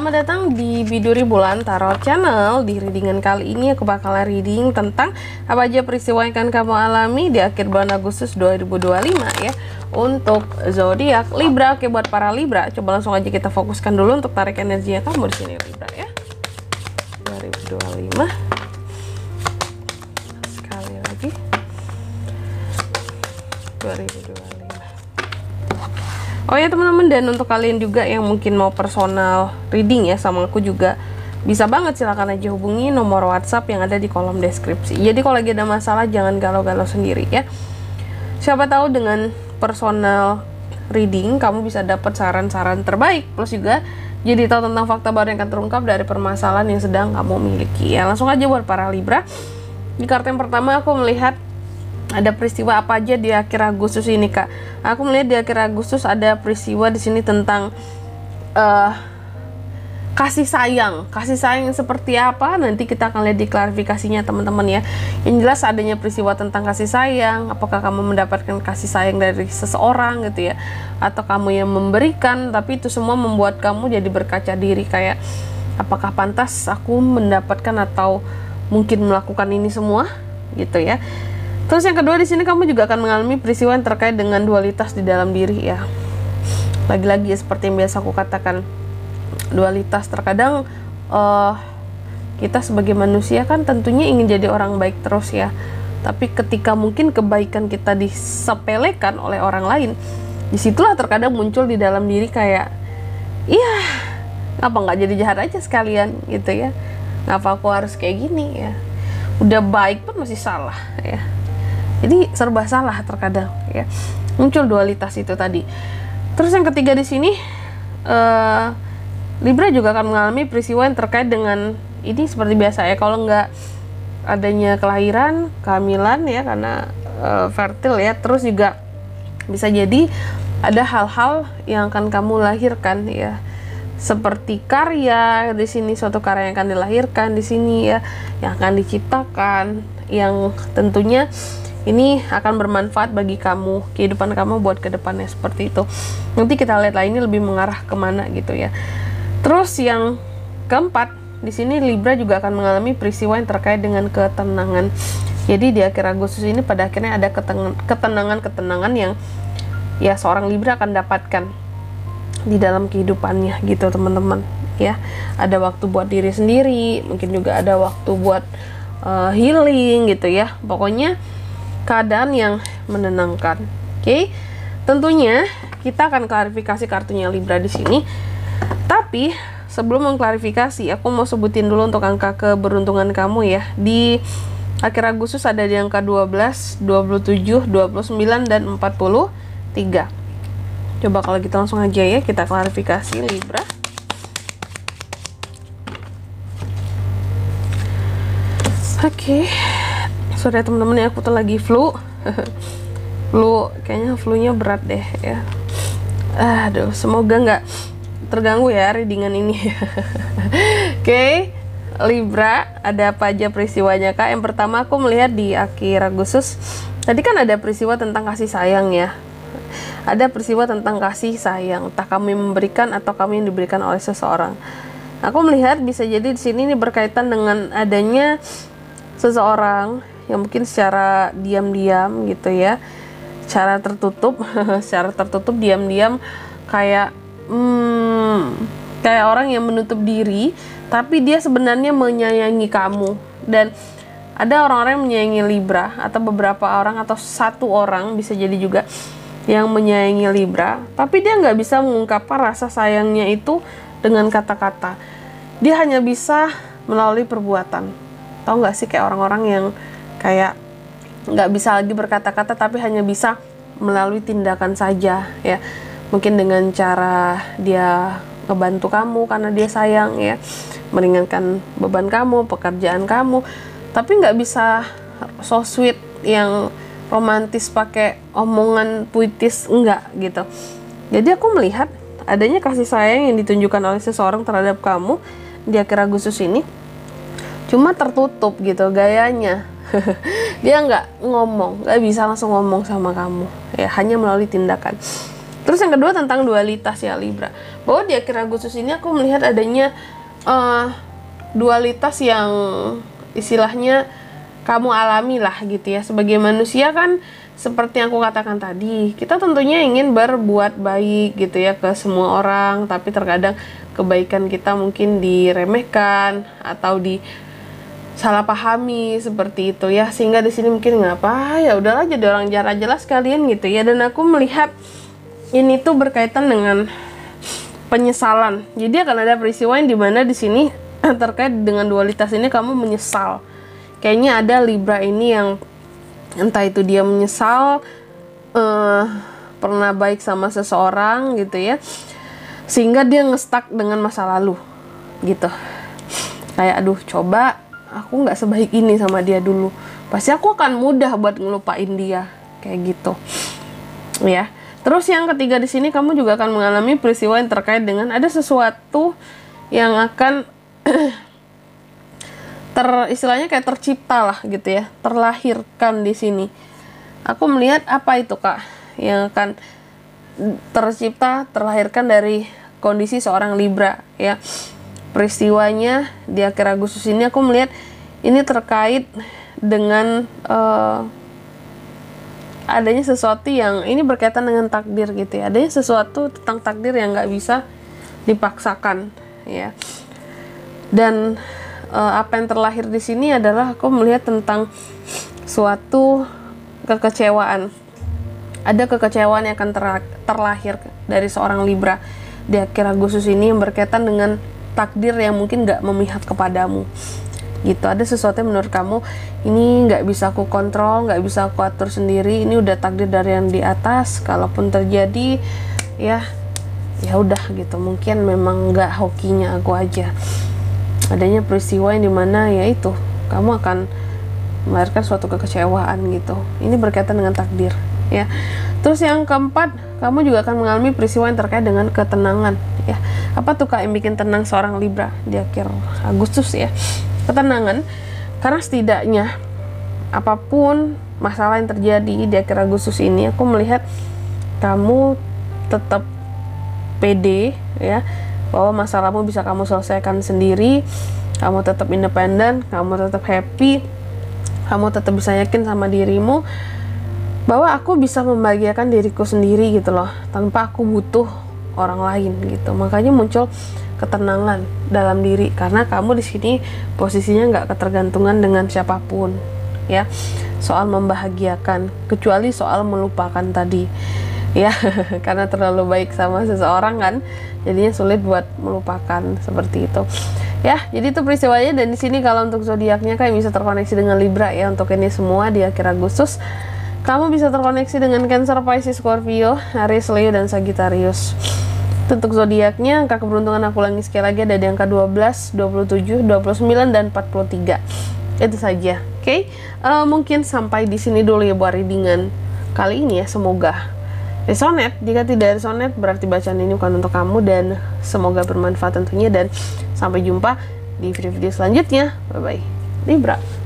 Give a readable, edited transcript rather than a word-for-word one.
Selamat datang di Biduri Bulan Tarot Channel. Di readingan kali ini aku bakalan reading tentang apa aja peristiwa yang akan kamu alami di akhir bulan Agustus 2025 ya. Untuk zodiak Libra. Oke, buat para Libra, coba langsung aja kita fokuskan dulu untuk tarik energinya kamu di sini Libra ya. 2025. Sekali lagi. 2025. Oh ya teman-teman, dan untuk kalian juga yang mungkin mau personal reading ya sama aku juga bisa banget, silahkan aja hubungi nomor WhatsApp yang ada di kolom deskripsi. Jadi kalau lagi ada masalah jangan galau-galau sendiri ya. Siapa tahu dengan personal reading kamu bisa dapat saran-saran terbaik, plus juga jadi tahu tentang fakta baru yang akan terungkap dari permasalahan yang sedang kamu miliki ya. Langsung aja buat para Libra. Di kartu yang pertama aku melihat ada peristiwa apa aja di akhir Agustus ini kak. Aku melihat di akhir Agustus ada peristiwa di sini tentang kasih sayang. Kasih sayang seperti apa nanti kita akan lihat di klarifikasinya teman-teman ya. Yang jelas adanya peristiwa tentang kasih sayang. Apakah kamu mendapatkan kasih sayang dari seseorang gitu ya, atau kamu yang memberikan. Tapi itu semua membuat kamu jadi berkaca diri, kayak apakah pantas aku mendapatkan atau mungkin melakukan ini semua gitu ya. Terus yang kedua di sini kamu juga akan mengalami peristiwa yang terkait dengan dualitas di dalam diri ya. Lagi-lagi ya, seperti yang biasa aku katakan, dualitas terkadang kita sebagai manusia kan tentunya ingin jadi orang baik terus ya. Tapi ketika mungkin kebaikan kita disepelekan oleh orang lain, disitulah terkadang muncul di dalam diri kayak, iya, ngapa nggak jadi jahat aja sekalian gitu ya? Ngapa aku harus kayak gini ya? Udah baik pun masih salah ya. Jadi serba salah terkadang ya. Muncul dualitas itu tadi. Terus yang ketiga di sini Libra juga akan mengalami peristiwa yang terkait dengan ini seperti biasa ya. Kalau nggak adanya kelahiran, kehamilan ya karena fertil ya. Terus juga bisa jadi ada hal-hal yang akan kamu lahirkan ya. Seperti karya di sini, suatu karya yang akan dilahirkan di sini ya, yang akan diciptakan, yang tentunya ini akan bermanfaat bagi kamu, kehidupan kamu buat kedepannya seperti itu. Nanti kita lihat lah ini lebih mengarah kemana gitu ya. Terus yang keempat di sini Libra juga akan mengalami peristiwa yang terkait dengan ketenangan. Jadi di akhir Agustus ini pada akhirnya ada ketenangan yang ya seorang Libra akan dapatkan di dalam kehidupannya gitu teman-teman ya. Ada waktu buat diri sendiri, mungkin juga ada waktu buat healing gitu ya. Pokoknya keadaan yang menenangkan. Oke. Tentunya kita akan klarifikasi kartunya Libra di sini. Tapi sebelum mengklarifikasi, aku mau sebutin dulu untuk angka keberuntungan kamu ya. Di akhir Agustus ada di angka 12, 27, 29 dan 43. Coba kalau kita langsung aja ya kita klarifikasi Libra. Oke. Sorry teman-teman ya, aku tuh lagi flu. Kayaknya flu-nya berat deh ya. Aduh, semoga nggak terganggu ya readingan ini. Oke, Libra, ada apa aja peristiwanya kak? Yang pertama aku melihat di akhir Agustus tadi kan ada peristiwa tentang kasih sayang ya. Ada peristiwa tentang kasih sayang, entah kami memberikan atau kami yang diberikan oleh seseorang. Aku melihat bisa jadi di sini ini berkaitan dengan adanya seseorang yang mungkin secara diam-diam gitu ya, secara tertutup, diam-diam kayak kayak orang yang menutup diri, tapi dia sebenarnya menyayangi kamu. Dan ada orang-orang yang menyayangi Libra, atau beberapa orang atau satu orang bisa jadi juga yang menyayangi Libra, tapi dia nggak bisa mengungkapkan rasa sayangnya itu dengan kata-kata. Dia hanya bisa melalui perbuatan. Tahu nggak sih kayak orang-orang yang kayak nggak bisa lagi berkata-kata tapi hanya bisa melalui tindakan saja ya. Mungkin dengan cara dia ngebantu kamu karena dia sayang ya, meringankan beban kamu, pekerjaan kamu, tapi nggak bisa so sweet yang romantis pakai omongan puitis, enggak gitu. Jadi aku melihat adanya kasih sayang yang ditunjukkan oleh seseorang terhadap kamu di akhir Agustus ini, cuma tertutup gitu gayanya. Dia nggak ngomong, nggak bisa langsung ngomong sama kamu ya, hanya melalui tindakan. Terus yang kedua tentang dualitas ya Libra. bahwa di akhir Agustus ini aku melihat adanya dualitas yang istilahnya kamu alami lah gitu ya. Sebagai manusia kan seperti yang aku katakan tadi, kita tentunya ingin berbuat baik gitu ya ke semua orang, tapi terkadang kebaikan kita mungkin diremehkan atau salah pahami seperti itu ya, sehingga di sini mungkin ngapa ya udahlah jadi orang jarak jelas kalian gitu ya. Dan aku melihat ini tuh berkaitan dengan penyesalan. Jadi akan ada peristiwa yang dimana di sini terkait dengan dualitas ini kamu menyesal. Kayaknya ada Libra ini yang entah itu dia menyesal pernah baik sama seseorang gitu ya, sehingga dia ngestak dengan masa lalu gitu. Kayak aduh, coba aku nggak sebaik ini sama dia dulu, pasti aku akan mudah buat ngelupain dia, kayak gitu ya. Terus yang ketiga di sini kamu juga akan mengalami peristiwa yang terkait dengan ada sesuatu yang akan istilahnya kayak tercipta lah gitu ya, terlahirkan di sini. Aku melihat apa itu Kak yang akan tercipta, terlahirkan dari kondisi seorang Libra ya. Peristiwanya di akhir Agustus ini aku melihat ini terkait dengan adanya sesuatu yang ini berkaitan dengan takdir gitu ya. Adanya sesuatu tentang takdir yang nggak bisa dipaksakan ya. Dan apa yang terlahir di sini adalah aku melihat tentang suatu kekecewaan. Ada kekecewaan yang akan terlahir dari seorang Libra di akhir Agustus ini yang berkaitan dengan takdir yang mungkin nggak memihak kepadamu gitu. Ada sesuatu yang menurut kamu ini nggak bisa aku kontrol, nggak bisa aku atur sendiri, ini udah takdir dari yang di atas, kalaupun terjadi ya udah gitu, mungkin memang nggak hokinya aku aja. Adanya peristiwa yang dimana ya itu kamu akan melahirkan suatu kekecewaan gitu. Ini berkaitan dengan takdir ya. Terus yang keempat, kamu juga akan mengalami peristiwa yang terkait dengan ketenangan ya. Apa tuh Kak yang bikin tenang seorang Libra di akhir Agustus ya? Ketenangan, karena setidaknya apapun masalah yang terjadi di akhir Agustus ini, aku melihat kamu tetap pede ya, bahwa masalahmu bisa kamu selesaikan sendiri, kamu tetap independen, kamu tetap happy, kamu tetap bisa yakin sama dirimu bahwa aku bisa membahagiakan diriku sendiri gitu loh, tanpa aku butuh orang lain gitu. Makanya muncul ketenangan dalam diri karena kamu di sini posisinya nggak ketergantungan dengan siapapun ya, soal membahagiakan, kecuali soal melupakan tadi ya. Karena terlalu baik sama seseorang kan, jadinya sulit buat melupakan, seperti itu ya. Jadi itu peristiwanya. Dan di sini kalau untuk zodiaknya kayak bisa terkoneksi dengan Libra ya. Untuk ini semua di akhir Agustus kamu bisa terkoneksi dengan Cancer, Pisces, Scorpio, Aries, Leo, dan Sagittarius. Untuk zodiaknya, angka keberuntungan aku ulangi sekali lagi, ada di angka 12, 27, 29, dan 43. Itu saja. Oke? Mungkin sampai di sini dulu ya buat readingan kali ini ya. Semoga resonate. Jika tidak resonate, berarti bacaan ini bukan untuk kamu, dan semoga bermanfaat tentunya. Dan sampai jumpa di video-video selanjutnya. Bye-bye. Libra.